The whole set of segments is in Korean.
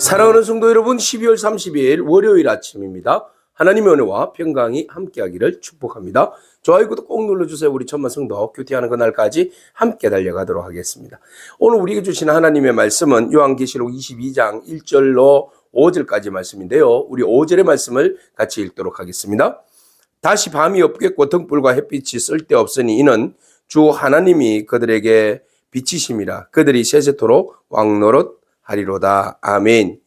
사랑하는 성도 여러분, 12월 30일 월요일 아침입니다. 하나님의 은혜와 평강이 함께하기를 축복합니다. 좋아요, 구독 꼭 눌러주세요. 우리 천만 성도 큐티하는 그날까지 함께 달려가도록 하겠습니다. 오늘 우리에게 주신 하나님의 말씀은 요한계시록 22장 1절로 5절까지 말씀인데요. 우리 5절의 말씀을 같이 읽도록 하겠습니다. 다시 밤이 없겠고 등불과 햇빛이 쓸데없으니 이는 주 하나님이 그들에게 빛이심이라. 그들이 세세토록 왕노릇하리로다. 아멘.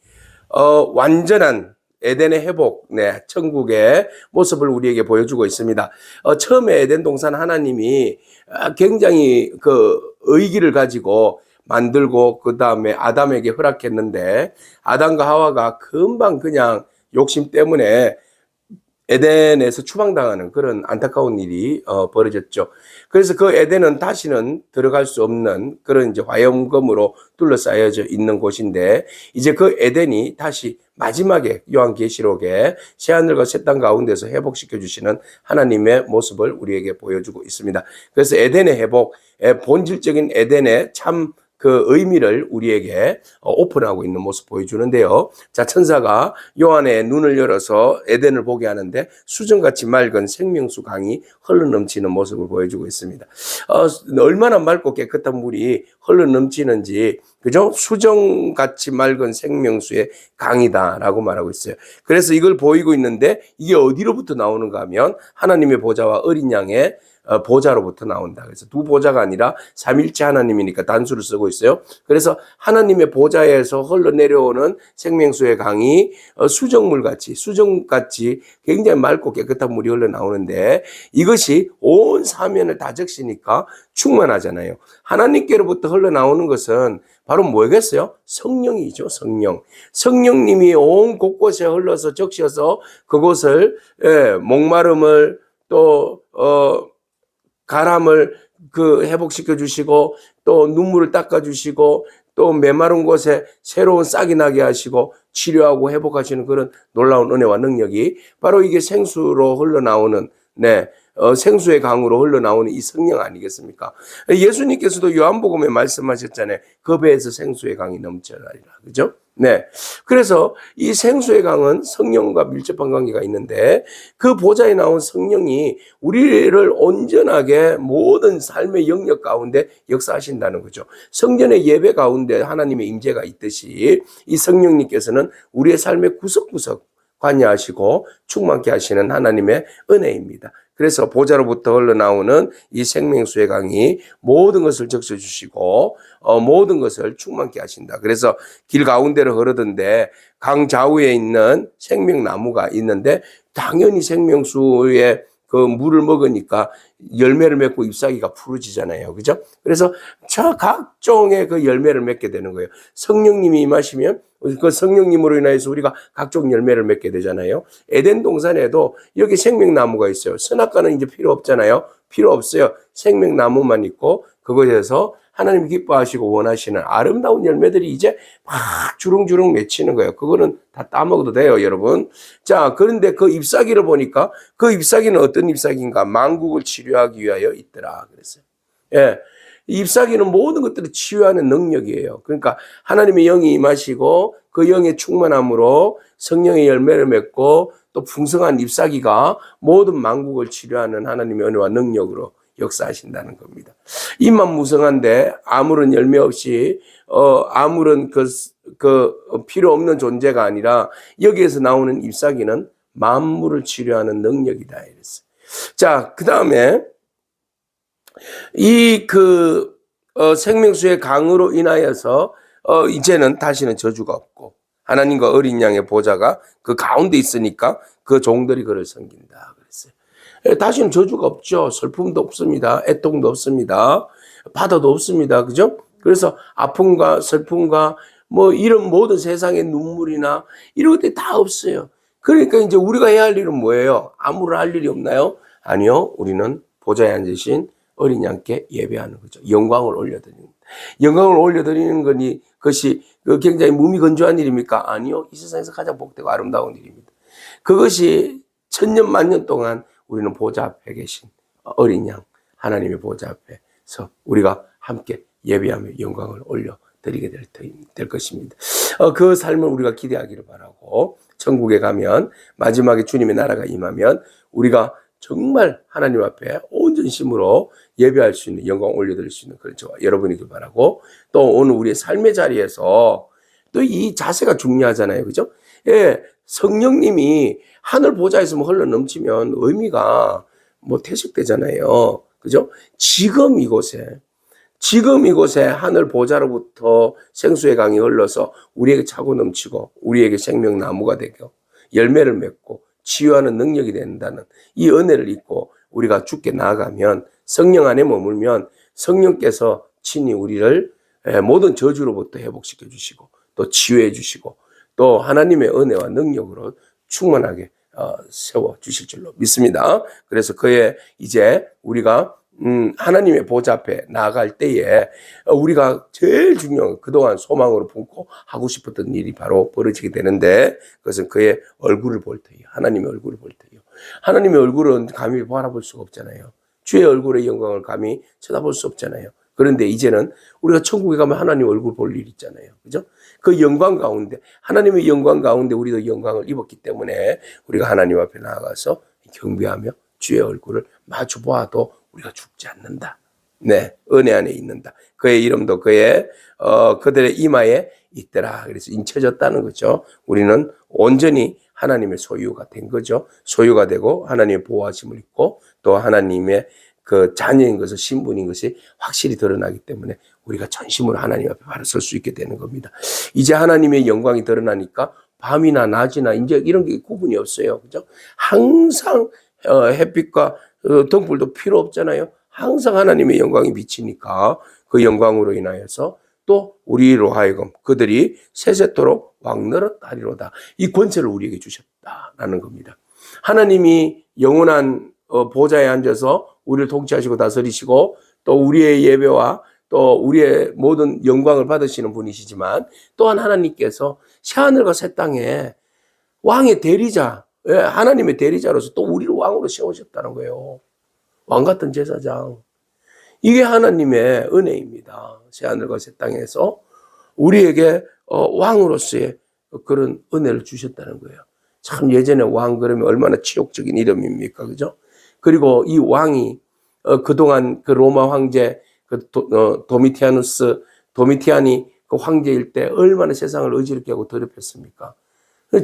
완전한 에덴의 회복, 천국의 모습을 우리에게 보여주고 있습니다. 처음에 에덴 동산 하나님이 굉장히 그 의기를 가지고 만들고 그 다음에 아담에게 허락했는데 아담과 하와가 금방 그냥 욕심 때문에 에덴에서 추방당하는 그런 안타까운 일이 벌어졌죠. 그래서 그 에덴은 다시는 들어갈 수 없는 그런 이제 화염검으로 둘러싸여져 있는 곳인데 이제 그 에덴이 다시 마지막에 요한계시록에 새하늘과 새 땅 가운데서 회복시켜 주시는 하나님의 모습을 우리에게 보여주고 있습니다. 그래서 에덴의 회복, 본질적인 에덴의 참 그 의미를 우리에게 오픈하고 있는 모습 보여주는데요. 자, 천사가 요한의 눈을 열어서 에덴을 보게 하는데 수정같이 맑은 생명수 강이 흘러넘치는 모습을 보여주고 있습니다. 얼마나 맑고 깨끗한 물이 흘러넘치는지, 그죠? 수정같이 맑은 생명수의 강이다라고 말하고 있어요. 그래서 이걸 보이고 있는데 이게 어디로부터 나오는가 하면 하나님의 보좌와 어린 양의 보좌로부터 나온다. 그래서 두 보좌가 아니라 삼일체 하나님이니까 단수를 쓰고 있어요. 그래서 하나님의 보좌에서 흘러내려오는 생명수의 강이 수정같이 굉장히 맑고 깨끗한 물이 흘러나오는데 이것이 온 사면을 다 적시니까 충만하잖아요. 하나님께로부터 흘러나오는 것은 바로 뭐겠어요? 성령이죠. 성령님이 온 곳곳에 흘러서 적셔서 그곳을 목마름을 또 가람을 회복시켜 주시고 또 눈물을 닦아 주시고 또 메마른 곳에 새로운 싹이 나게 하시고 치료하고 회복하시는 그런 놀라운 은혜와 능력이 바로 이게 생수로 흘러나오는 생수의 강으로 흘러나오는 이 성령 아니겠습니까? 예수님께서도 요한복음에 말씀하셨잖아요. 그 배에서 생수의 강이 넘쳐나리라. 그죠? 그래서 이 생수의 강은 성령과 밀접한 관계가 있는데 그 보좌에 나온 성령이 우리를 온전하게 모든 삶의 영역 가운데 역사하신다는 거죠. 성전의 예배 가운데 하나님의 임재가 있듯이 이 성령님께서는 우리의 삶의 구석구석 관여하시고 충만케 하시는 하나님의 은혜입니다. 그래서 보좌로부터 흘러나오는 이 생명수의 강이 모든 것을 적셔주시고 모든 것을 충만케 하신다. 그래서 길 가운데로 흐르던데 강 좌우에 있는 생명나무가 있는데 당연히 생명수의 그 물을 먹으니까 열매를 맺고 잎사귀가 푸르지잖아요. 그죠? 그래서 저 각종의 그 열매를 맺게 되는 거예요. 성령님이 임하시면 그 성령님으로 인해서 우리가 각종 열매를 맺게 되잖아요. 에덴 동산에도 여기 생명나무가 있어요. 선악과는 이제 필요 없잖아요. 필요 없어요. 생명나무만 있고 그것에서 하나님 기뻐하시고 원하시는 아름다운 열매들이 이제 막 주렁주렁 맺히는 거예요. 그거는 다 따먹어도 돼요, 여러분. 자, 그런데 그 잎사귀를 보니까 그 잎사귀는 어떤 잎사귀인가? 만국을 치료하기 위하여 있더라. 그랬어요. 잎사귀는 모든 것들을 치유하는 능력이에요. 그러니까 하나님의 영이 임하시고 그 영의 충만함으로 성령의 열매를 맺고 또 풍성한 잎사귀가 모든 만국을 치료하는 하나님의 은혜와 능력으로 역사하신다는 겁니다. 잎만 무성한데 아무런 열매 없이 아무런 필요 없는 존재가 아니라 여기에서 나오는 잎사귀는 만물을 치료하는 능력이다 이랬어요. 자, 그 다음에 이 생명수의 강으로 인하여서 이제는 다시는 저주가 없고 하나님과 어린 양의 보좌가 그 가운데 있으니까 그 종들이 그를 섬긴다 그랬어요. 다시는 저주가 없죠. 슬픔도 없습니다. 애통도 없습니다. 바다도 없습니다. 그죠? 그래서 아픔과 슬픔과 이런 모든 세상의 눈물이나 이런 것들이 다 없어요. 그러니까 이제 우리가 해야 할 일은 뭐예요? 아무런 할 일이 없나요? 아니요. 우리는 보좌에 앉으신 어린 양께 예배하는 거죠. 영광을 올려드리는 겁니다. 영광을 올려드리는 것이 굉장히 무미건조한 일입니까? 아니요. 이 세상에서 가장 복되고 아름다운 일입니다. 그것이 천년 만년 동안 우리는 보좌 앞에 계신 어린 양 하나님의 보좌 앞에서 우리가 함께 예배하며 영광을 올려드리게 될 것입니다. 그 삶을 우리가 기대하기를 바라고, 천국에 가면, 마지막에 주님의 나라가 임하면 우리가 정말 하나님 앞에 온 전심으로 예배할 수 있는, 영광 올려드릴 수 있는 그런 저와 여러분이길 바라고, 또 오늘 우리의 삶의 자리에서 또 이 자세가 중요하잖아요. 그죠? 예, 성령님이 하늘 보좌에서 흘러 넘치면 의미가 퇴색되잖아요. 그죠? 지금 이곳에 하늘 보좌로부터 생수의 강이 흘러서 우리에게 차고 넘치고 우리에게 생명나무가 되고 열매를 맺고 치유하는 능력이 된다는 이 은혜를 잊고 우리가 주께 나아가면, 성령 안에 머물면 성령께서 친히 우리를 모든 저주로부터 회복시켜 주시고 또 치유해 주시고 또 하나님의 은혜와 능력으로 충만하게 세워 주실 줄로 믿습니다. 그래서 그의 이제 우리가 하나님의 보좌 앞에 나아갈 때에 우리가 제일 중요한, 그동안 소망으로 품고 하고 싶었던 일이 바로 벌어지게 되는데, 그것은 그의 얼굴을 볼 때예요. 하나님의 얼굴을 볼 때예요. 하나님의 얼굴은 감히 바라볼 수가 없잖아요. 주의 얼굴의 영광을 감히 쳐다볼 수 없잖아요. 그런데 이제는 우리가 천국에 가면 하나님 얼굴 볼 일이 있잖아요. 그죠? 그 영광 가운데, 하나님의 영광 가운데 우리도 영광을 입었기 때문에 우리가 하나님 앞에 나아가서 경배하며 주의 얼굴을 마주 보아도 우리가 죽지 않는다. 네, 은혜 안에 있는다. 그의 이름도 그들의 이마에 있더라. 그래서 인쳐졌다는 거죠. 우리는 온전히 하나님의 소유가 된 거죠. 소유가 되고 하나님의 보호하심을 입고 또 하나님의 그 자녀인 것을, 신분인 것이 확실히 드러나기 때문에 우리가 전심으로 하나님 앞에 바로 설 수 있게 되는 겁니다. 이제 하나님의 영광이 드러나니까 밤이나 낮이나 이제 이런 게 구분이 없어요. 그죠? 항상 햇빛과 등불도 필요 없잖아요. 항상 하나님의 영광이 비치니까 그 영광으로 인하여서 또 우리로 하여금 그들이 세세토록 왕노릇 하리로다. 이 권세를 우리에게 주셨다라는 겁니다. 하나님이 영원한 보좌에 앉아서 우리를 통치하시고 다스리시고 또 우리의 예배와 또 우리의 모든 영광을 받으시는 분이시지만, 또한 하나님께서 새하늘과 새 땅에 왕의 대리자, 하나님의 대리자로서 또 우리를 왕으로 세우셨다는 거예요. 왕 같은 제사장. 이게 하나님의 은혜입니다. 새하늘과 새 땅에서 우리에게 왕으로서의 그런 은혜를 주셨다는 거예요. 참, 예전에 왕 그러면 얼마나 치욕적인 이름입니까? 그죠? 그리고 이 왕이 그동안 그 로마 황제 도미티안이 그 황제일 때 얼마나 세상을 어지럽게 하고 더럽혔습니까?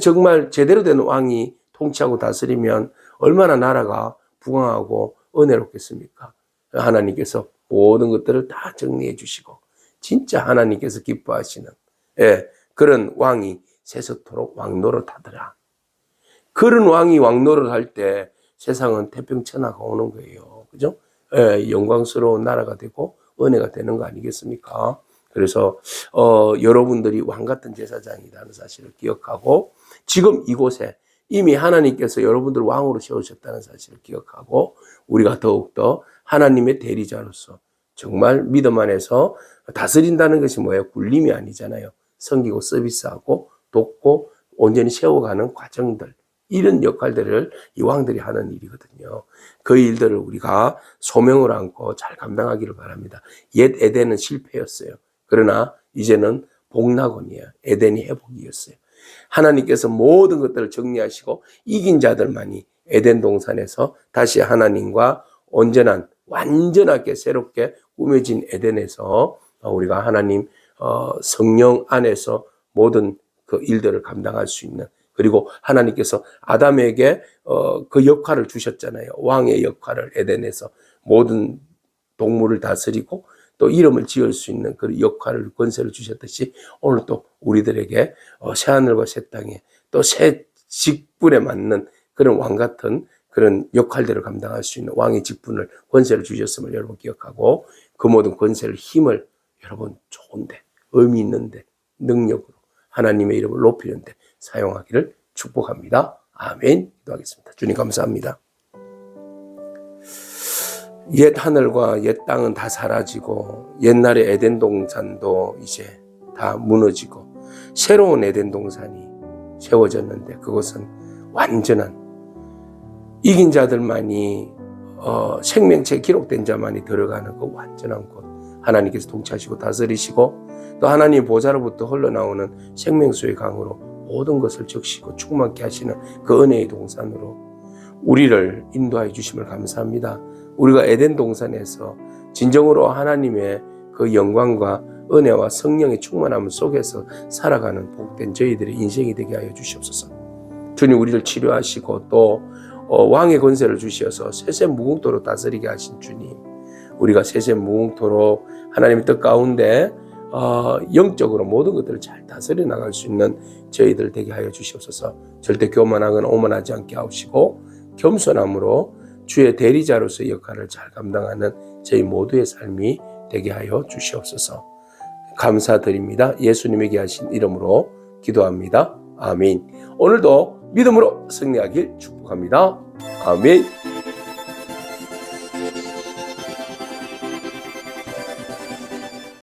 정말 제대로 된 왕이 통치하고 다스리면 얼마나 나라가 부강하고 은혜롭겠습니까? 하나님께서 모든 것들을 다 정리해 주시고 진짜 하나님께서 기뻐하시는 그런 왕이 세세토록 왕노릇하더라. 그런 왕이 왕노릇할 때 세상은 태평천하가 오는 거예요. 그죠? 영광스러운 나라가 되고 은혜가 되는 거 아니겠습니까? 그래서 여러분들이 왕 같은 제사장이라는 사실을 기억하고, 지금 이곳에 이미 하나님께서 여러분들을 왕으로 세우셨다는 사실을 기억하고, 우리가 더욱더 하나님의 대리자로서 정말 믿음 안에서 다스린다는 것이 뭐예요? 굴림이 아니잖아요. 섬기고 서비스하고 돕고 온전히 세워가는 과정들, 이런 역할들을 이 왕들이 하는 일이거든요. 그 일들을 우리가 소명을 안고 잘 감당하기를 바랍니다. 옛 에덴은 실패였어요. 그러나 이제는 복락원이에요. 에덴이 회복이었어요. 하나님께서 모든 것들을 정리하시고 이긴 자들만이 에덴 동산에서 다시 하나님과 온전한, 완전하게 새롭게 꾸며진 에덴에서 우리가 하나님 성령 안에서 모든 그 일들을 감당할 수 있는, 그리고 하나님께서 아담에게 그 역할을 주셨잖아요. 왕의 역할을 에덴에서 모든 동물을 다스리고 또 이름을 지을 수 있는 그 역할을, 권세를 주셨듯이 오늘 또 우리들에게 새하늘과 새 땅에 또 새 직분에 맞는 그런 왕 같은 그런 역할들을 감당할 수 있는 왕의 직분을, 권세를 주셨음을 여러분 기억하고, 그 모든 권세를, 힘을 여러분 좋은데, 의미 있는데, 능력으로 하나님의 이름을 높이는데 사용하기를 축복합니다. 아멘. 기도하겠습니다. 주님 감사합니다. 옛 하늘과 옛 땅은 다 사라지고 옛날의 에덴 동산도 이제 다 무너지고 새로운 에덴 동산이 세워졌는데, 그것은 완전한 이긴 자들만이 생명체 기록된 자만이 들어가는 그 완전한 곳, 하나님께서 통치하시고 다스리시고 또 하나님 보좌로부터 흘러나오는 생명수의 강으로 모든 것을 적시고 충만케 하시는 그 은혜의 동산으로 우리를 인도하여 주심을 감사합니다. 우리가 에덴 동산에서 진정으로 하나님의 그 영광과 은혜와 성령의 충만함 속에서 살아가는 복된 저희들의 인생이 되게 하여 주시옵소서. 주님, 우리를 치료하시고 또 왕의 권세를 주시어서 세세무궁토로 다스리게 하신 주님, 우리가 세세무궁토로 하나님의 뜻 가운데 영적으로 모든 것들을 잘 다스려 나갈 수 있는 저희들 되게 하여 주시옵소서. 절대 교만하거나 오만하지 않게 하시고 겸손함으로 주의 대리자로서의 역할을 잘 감당하는 저희 모두의 삶이 되게 하여 주시옵소서. 감사드립니다. 예수님에게 하신 이름으로 기도합니다. 아멘. 오늘도 믿음으로 승리하길 축복합니다. 아멘.